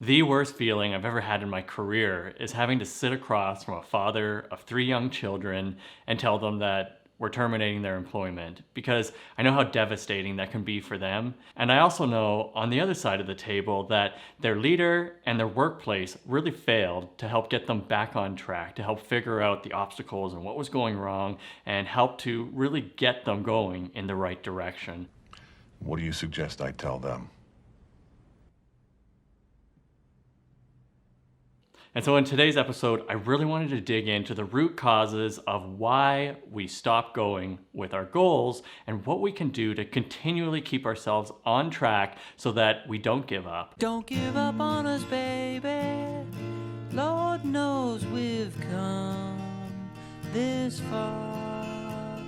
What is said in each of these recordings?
The worst feeling I've ever had in my career is having to sit across from a father of 3 young children and tell them that we're terminating their employment, because I know how devastating that can be for them. And I also know on the other side of the table that their leader and their workplace really failed to help get them back on track, to help figure out the obstacles and what was going wrong, and help to really get them going in the right direction. What do you suggest I tell them? And so in today's episode, I really wanted to dig into the root causes of why we stop going with our goals and what we can do to continually keep ourselves on track so that we don't give up. Don't give up on us, baby. Lord knows we've come this far.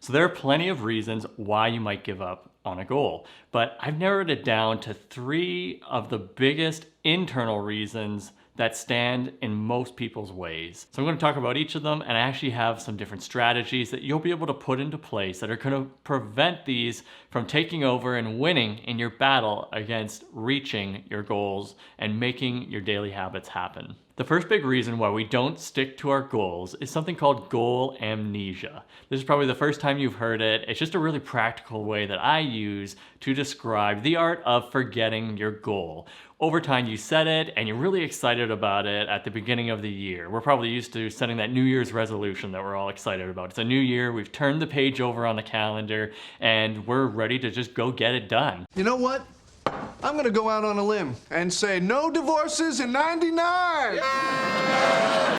So there are plenty of reasons why you might give up on a goal, but I've narrowed it down to 3 of the biggest internal reasons that stand in most people's ways. So I'm going to talk about each of them, and I actually have some different strategies that you'll be able to put into place that are going to prevent these from taking over and winning in your battle against reaching your goals and making your daily habits happen. The first big reason why we don't stick to our goals is something called goal amnesia. This is probably the first time you've heard it. It's just a really practical way that I use to describe the art of forgetting your goal. Over time, you set it and you're really excited about it at the beginning of the year. We're probably used to setting that New Year's resolution that we're all excited about. It's a new year, we've turned the page over on the calendar, and we're ready to just go get it done. You know what? I'm gonna go out on a limb and say no divorces in 99!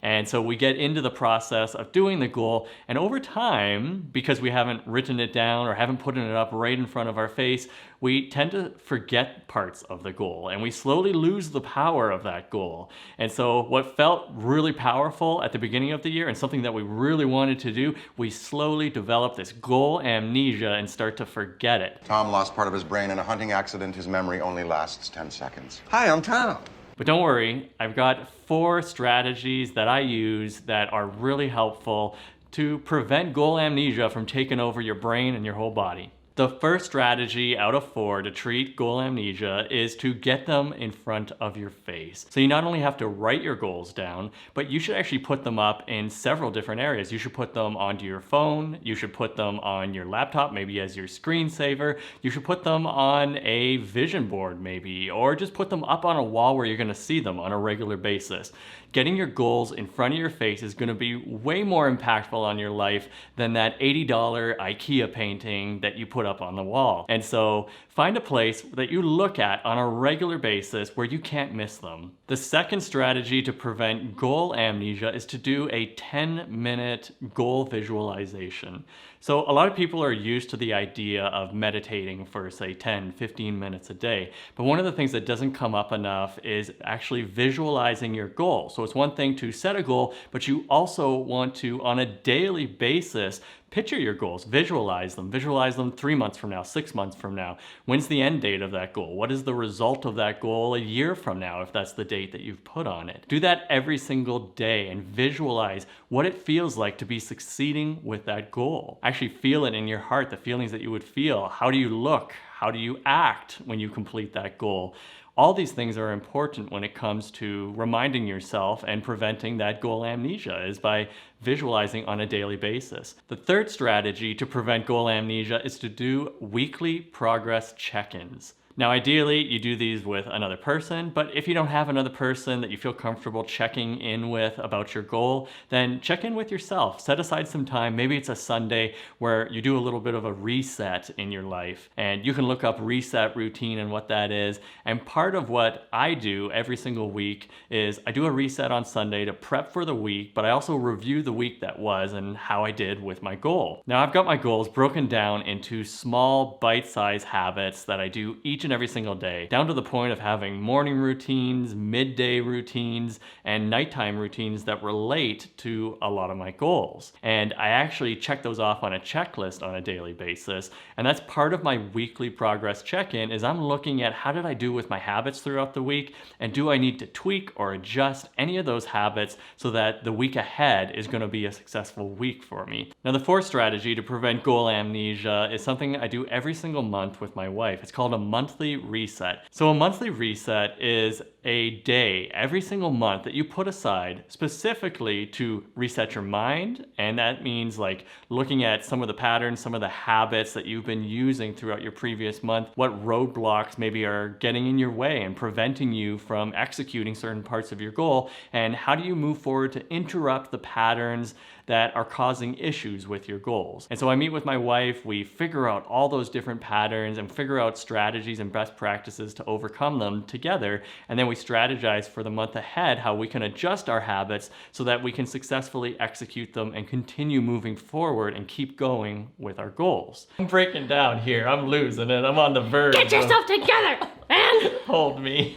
And so we get into the process of doing the goal, and over time, because we haven't written it down or haven't put it up right in front of our face, we tend to forget parts of the goal, and we slowly lose the power of that goal. And so what felt really powerful at the beginning of the year and something that we really wanted to do, we slowly develop this goal amnesia and start to forget it. Tom lost part of his brain in a hunting accident. His memory only lasts 10 seconds. Hi, I'm Tom. But don't worry, I've got 4 strategies that I use that are really helpful to prevent goal amnesia from taking over your brain and your whole body. The first strategy out of 4 to treat goal amnesia is to get them in front of your face. So you not only have to write your goals down, but you should actually put them up in several different areas. You should put them onto your phone, you should put them on your laptop, maybe as your screensaver, you should put them on a vision board maybe, or just put them up on a wall where you're gonna see them on a regular basis. Getting your goals in front of your face is gonna be way more impactful on your life than that $80 IKEA painting that you put up on the wall. And so find a place that you look at on a regular basis where you can't miss them. The second strategy to prevent goal amnesia is to do a 10-minute goal visualization. So a lot of people are used to the idea of meditating for say 10, 15 minutes a day. But one of the things that doesn't come up enough is actually visualizing your goal. So it's one thing to set a goal, but you also want to, on a daily basis, picture your goals, visualize them 3 months from now, 6 months from now. When's the end date of that goal? What is the result of that goal a year from now, if that's the date that you've put on it? Do that every single day and visualize what it feels like to be succeeding with that goal. Actually feel it in your heart, the feelings that you would feel. How do you look? How do you act when you complete that goal? All these things are important when it comes to reminding yourself and preventing that goal amnesia, is by visualizing on a daily basis. The third strategy to prevent goal amnesia is to do weekly progress check-ins. Now, ideally, you do these with another person, but if you don't have another person that you feel comfortable checking in with about your goal, then check in with yourself. Set aside some time. Maybe it's a Sunday where you do a little bit of a reset in your life, and you can look up reset routine and what that is. And part of what I do every single week is I do a reset on Sunday to prep for the week, but I also review the week that was and how I did with my goal. Now, I've got my goals broken down into small bite-sized habits that I do each and every single day, down to the point of having morning routines, midday routines, and nighttime routines that relate to a lot of my goals. And I actually check those off on a checklist on a daily basis. And that's part of my weekly progress check-in, is I'm looking at how did I do with my habits throughout the week, and do I need to tweak or adjust any of those habits so that the week ahead is going to be a successful week for me. Now, the fourth strategy to prevent goal amnesia is something I do every single month with my wife. It's called a monthly monthly reset. So a monthly reset is a day every single month that you put aside specifically to reset your mind. And that means like looking at some of the patterns, some of the habits that you've been using throughout your previous month, what roadblocks maybe are getting in your way and preventing you from executing certain parts of your goal, and how do you move forward to interrupt the patterns that are causing issues with your goals. And so I meet with my wife, we figure out all those different patterns and figure out strategies and best practices to overcome them together. And then we strategize for the month ahead how we can adjust our habits so that we can successfully execute them and continue moving forward and keep going with our goals. I'm breaking down here, I'm losing it, I'm on the verge. Get yourself together, man! Hold me.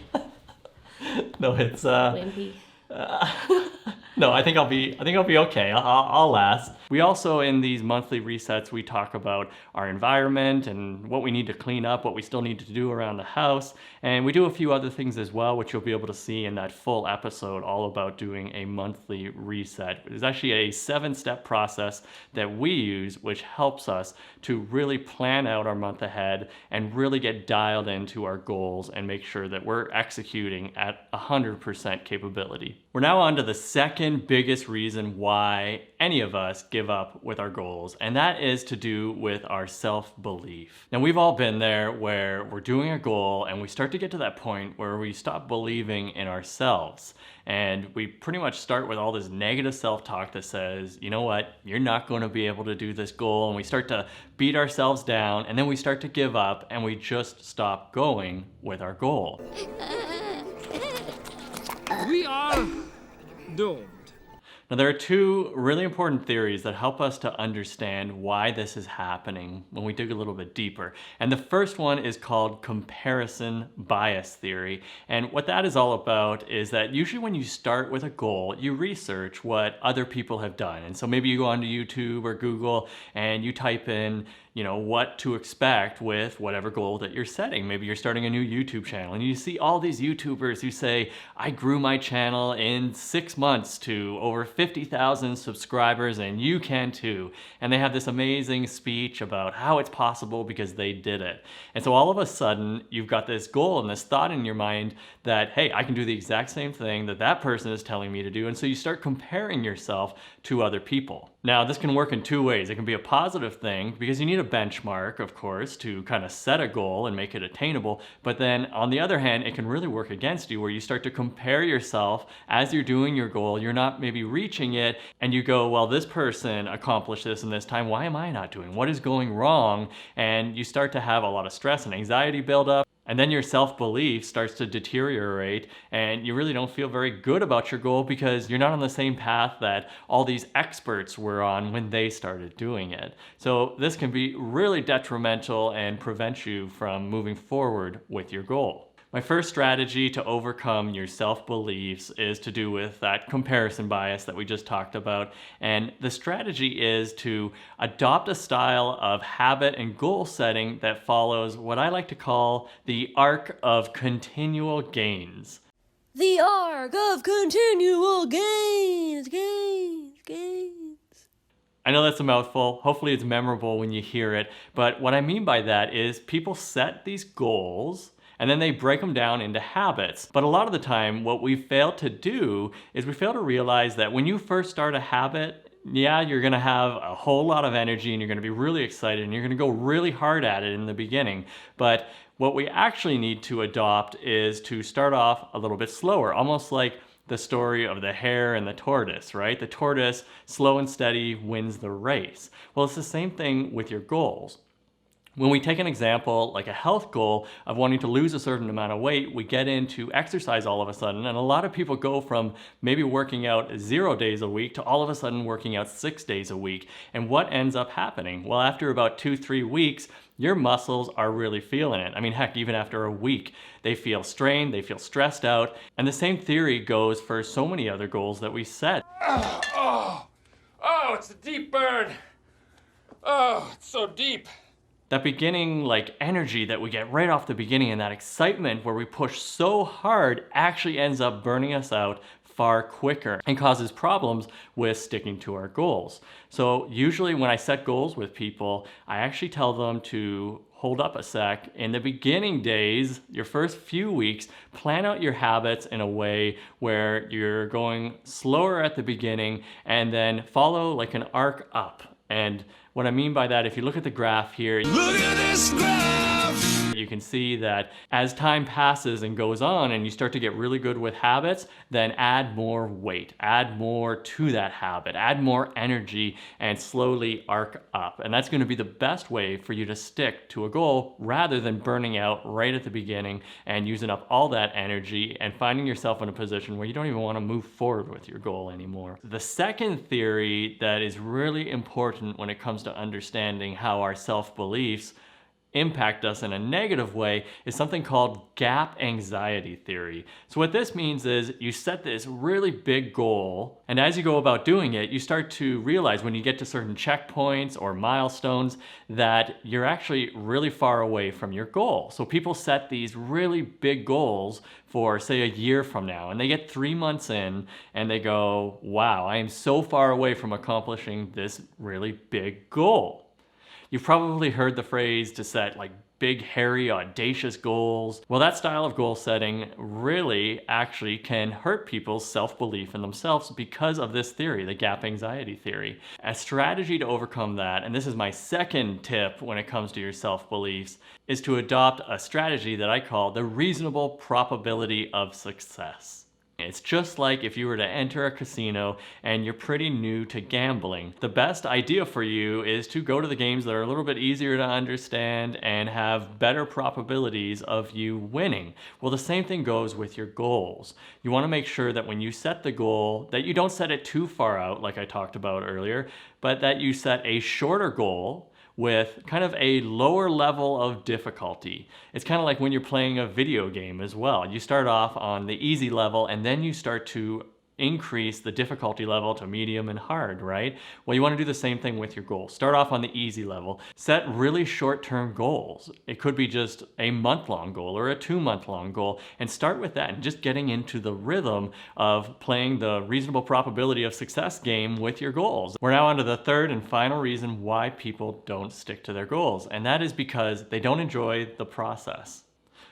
No, it's Wimpy. No, I think I'll be okay. I'll last. We also, in these monthly resets, we talk about our environment and what we need to clean up, what we still need to do around the house. And we do a few other things as well, which you'll be able to see in that full episode all about doing a monthly reset. It's actually a 7-step process that we use, which helps us to really plan out our month ahead and really get dialed into our goals and make sure that we're executing at 100% capability. We're now on to the second biggest reason why any of us give up with our goals, and that is to do with our self-belief. Now, we've all been there where we're doing a goal and we start to get to that point where we stop believing in ourselves. And we pretty much start with all this negative self-talk that says, you know what, you're not going to be able to do this goal. And we start to beat ourselves down, and then we start to give up and we just stop going with our goal. We are doomed. Now, there are two really important theories that help us to understand why this is happening when we dig a little bit deeper. And the first one is called comparison bias theory. And what that is all about is that usually when you start with a goal, you research what other people have done. And so maybe you go onto YouTube or Google and you type in, what to expect with whatever goal that you're setting. Maybe you're starting a new YouTube channel and you see all these YouTubers who say, I grew my channel in 6 months to over 50,000 subscribers and you can too. And they have this amazing speech about how it's possible because they did it. And so all of a sudden you've got this goal and this thought in your mind that, hey, I can do the exact same thing that that person is telling me to do. And so you start comparing yourself to other people. Now, this can work in two ways. It can be a positive thing because you need a benchmark, of course, to kind of set a goal and make it attainable. But then on the other hand, it can really work against you where you start to compare yourself as you're doing your goal. You're not maybe reaching it and you go, well, this person accomplished this in this time. Why am I not doing? What is going wrong? And you start to have a lot of stress and anxiety build up. And then your self-belief starts to deteriorate and you really don't feel very good about your goal because you're not on the same path that all these experts were on when they started doing it. So this can be really detrimental and prevent you from moving forward with your goal. My first strategy to overcome your self-beliefs is to do with that comparison bias that we just talked about. And the strategy is to adopt a style of habit and goal setting that follows what I like to call the arc of continual gains. The arc of continual gains. I know that's a mouthful. Hopefully it's memorable when you hear it. But what I mean by that is people set these goals and then they break them down into habits. But a lot of the time, what we fail to do is we fail to realize that when you first start a habit, yeah, you're gonna have a whole lot of energy and you're gonna be really excited and you're gonna go really hard at it in the beginning. But what we actually need to adopt is to start off a little bit slower, almost like the story of the hare and the tortoise, right? The tortoise, slow and steady, wins the race. Well, it's the same thing with your goals. When we take an example like a health goal of wanting to lose a certain amount of weight, we get into exercise all of a sudden, and a lot of people go from maybe working out 0 days a week to all of a sudden working out 6 days a week. And what ends up happening? Well, after about 2-3 weeks, your muscles are really feeling it. I mean, heck, even after a week, they feel strained, they feel stressed out. And the same theory goes for so many other goals that we set. Oh, it's a deep burn. Oh, it's so deep. That beginning energy that we get right off the beginning and that excitement where we push so hard actually ends up burning us out far quicker and causes problems with sticking to our goals. So usually when I set goals with people, I actually tell them to hold up a sec. In the beginning days, your first few weeks, plan out your habits in a way where you're going slower at the beginning and then follow like an arc up. And what I mean by that, if you look at the graph here, look at this graph! You can see that as time passes and goes on and you start to get really good with habits, then add more weight, add more to that habit, add more energy, and slowly arc up. And that's going to be the best way for you to stick to a goal rather than burning out right at the beginning and using up all that energy and finding yourself in a position where you don't even want to move forward with your goal anymore. The second theory that is really important when it comes to understanding how our self-beliefs impact us in a negative way is something called gap anxiety theory. So what this means is you set this really big goal, and as you go about doing it, you start to realize when you get to certain checkpoints or milestones that you're actually really far away from your goal. So people set these really big goals for, say, a year from now, and they get 3 months in and they go, wow, I am so far away from accomplishing this really big goal. You've probably heard the phrase to set like big, hairy, audacious goals. Well, that style of goal setting really actually can hurt people's self-belief in themselves because of this theory, the gap anxiety theory. A strategy to overcome that, and this is my second tip when it comes to your self-beliefs, is to adopt a strategy that I call the reasonable probability of success. It's just like if you were to enter a casino and you're pretty new to gambling. The best idea for you is to go to the games that are a little bit easier to understand and have better probabilities of you winning. Well, the same thing goes with your goals. You want to make sure that when you set the goal, that you don't set it too far out like I talked about earlier, but that you set a shorter goal with kind of a lower level of difficulty. It's kind of like when you're playing a video game as well. You start off on the easy level and then you start to increase the difficulty level to medium and hard, right? Well, you want to do the same thing with your goals. Start off on the easy level. Set really short-term goals. It could be just a month-long goal or a 2-month-long goal, and start with that and just getting into the rhythm of playing the reasonable probability of success game with your goals. We're now on to the third and final reason why people don't stick to their goals, and that is because they don't enjoy the process.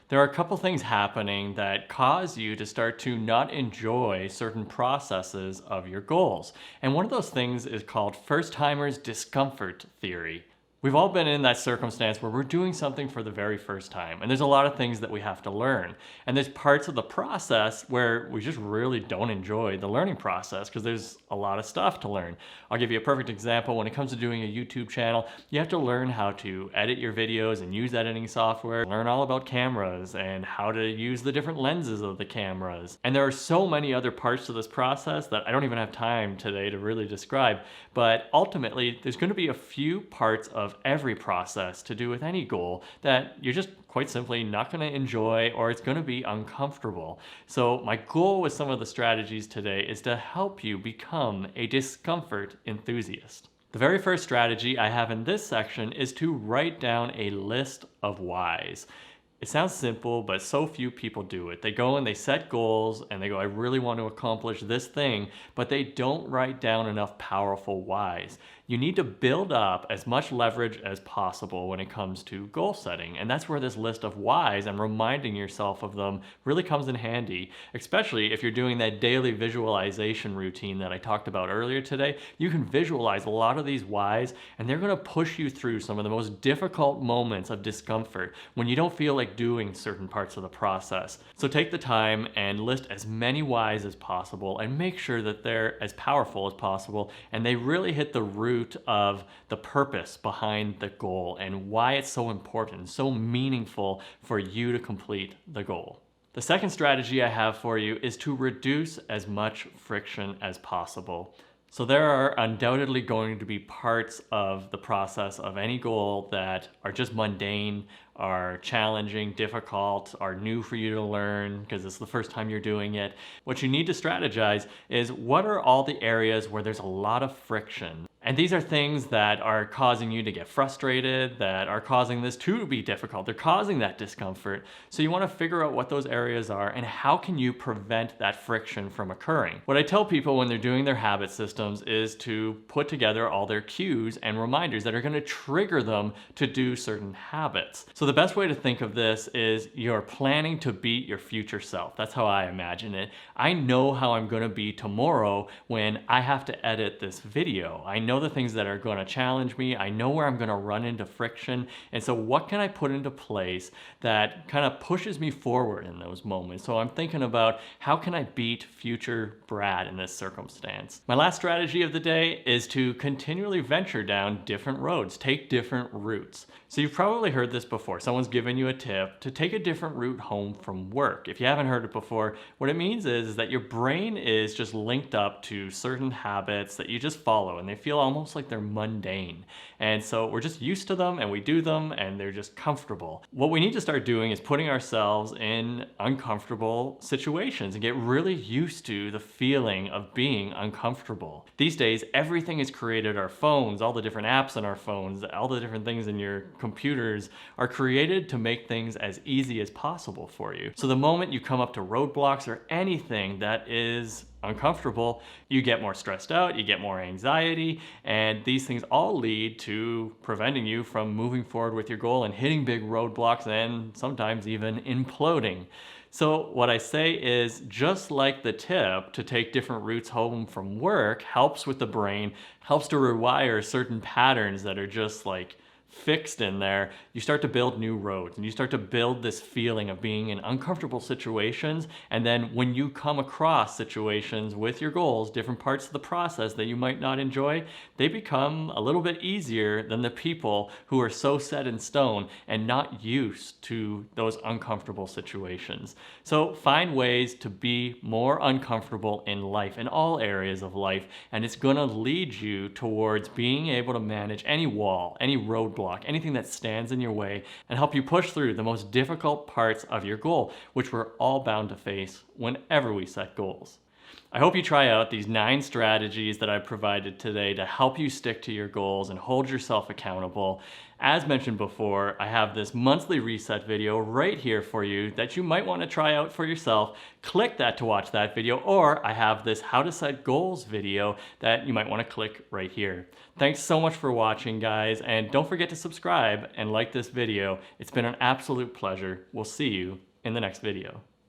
There are a couple things happening that cause you to start to not enjoy certain processes of your goals. And one of those things is called first-timers discomfort theory. We've all been in that circumstance where we're doing something for the very first time, and there's a lot of things that we have to learn. And there's parts of the process where we just really don't enjoy the learning process because there's a lot of stuff to learn. I'll give you a perfect example. When it comes to doing a YouTube channel, you have to learn how to edit your videos and use editing software, learn all about cameras and how to use the different lenses of the cameras. And there are so many other parts to this process that I don't even have time today to really describe. But ultimately, there's going to be a few parts of every process to do with any goal that you're just quite simply not going to enjoy, or it's going to be uncomfortable. So my goal with some of the strategies today is to help you become a discomfort enthusiast. The very first strategy I have in this section is to write down a list of whys. It sounds simple, but so few people do it. They go and they set goals and they go, I really want to accomplish this thing, but they don't write down enough powerful whys. You need to build up as much leverage as possible when it comes to goal setting. And that's where this list of whys and reminding yourself of them really comes in handy, especially if you're doing that daily visualization routine that I talked about earlier today. You can visualize a lot of these whys, and they're going to push you through some of the most difficult moments of discomfort when you don't feel like doing certain parts of the process. So take the time and list as many whys as possible and make sure that they're as powerful as possible and they really hit the root of the purpose behind the goal and why it's so important, so meaningful for you to complete the goal. The second strategy I have for you is to reduce as much friction as possible. So there are undoubtedly going to be parts of the process of any goal that are just mundane, are challenging, difficult, are new for you to learn because it's the first time you're doing it. What you need to strategize is what are all the areas where there's a lot of friction. And these are things that are causing you to get frustrated, that are causing this to be difficult. They're causing that discomfort. So you want to figure out what those areas are and how can you prevent that friction from occurring. What I tell people when they're doing their habit systems is to put together all their cues and reminders that are going to trigger them to do certain habits. So the best way to think of this is you're planning to beat your future self. That's how I imagine it. I know how I'm going to be tomorrow when I have to edit this video. I know the things that are going to challenge me. I know where I'm going to run into friction. And so what can I put into place that kind of pushes me forward in those moments? So I'm thinking about how can I beat future Brad in this circumstance? My last strategy of the day is to continually venture down different roads, take different routes. So you've probably heard this before. Someone's given you a tip to take a different route home from work. If you haven't heard it before, what it means is that your brain is just linked up to certain habits that you just follow, and they feel almost like they're mundane. And so we're just used to them and we do them and they're just comfortable. What we need to start doing is putting ourselves in uncomfortable situations and get really used to the feeling of being uncomfortable. These days, everything is created. Our phones, all the different apps on our phones, all the different things in your computers are created to make things as easy as possible for you. So the moment you come up to roadblocks or anything that is uncomfortable, you get more stressed out, you get more anxiety, and these things all lead to preventing you from moving forward with your goal and hitting big roadblocks and sometimes even imploding. So what I say is, just like the tip to take different routes home from work helps with the brain, helps to rewire certain patterns that are just like fixed in there, you start to build new roads and you start to build this feeling of being in uncomfortable situations. And then when you come across situations with your goals, different parts of the process that you might not enjoy, they become a little bit easier than the people who are so set in stone and not used to those uncomfortable situations. So find ways to be more uncomfortable in life, in all areas of life, and it's going to lead you towards being able to manage any wall, any roadblock, anything that stands in your way, and help you push through the most difficult parts of your goal, which we're all bound to face whenever we set goals. I hope you try out these 9 strategies that I provided today to help you stick to your goals and hold yourself accountable. As mentioned before, I have this monthly reset video right here for you that you might want to try out for yourself. Click that to watch that video, or I have this how to set goals video that you might want to click right here. Thanks so much for watching, guys, and don't forget to subscribe and like this video. It's been an absolute pleasure. We'll see you in the next video.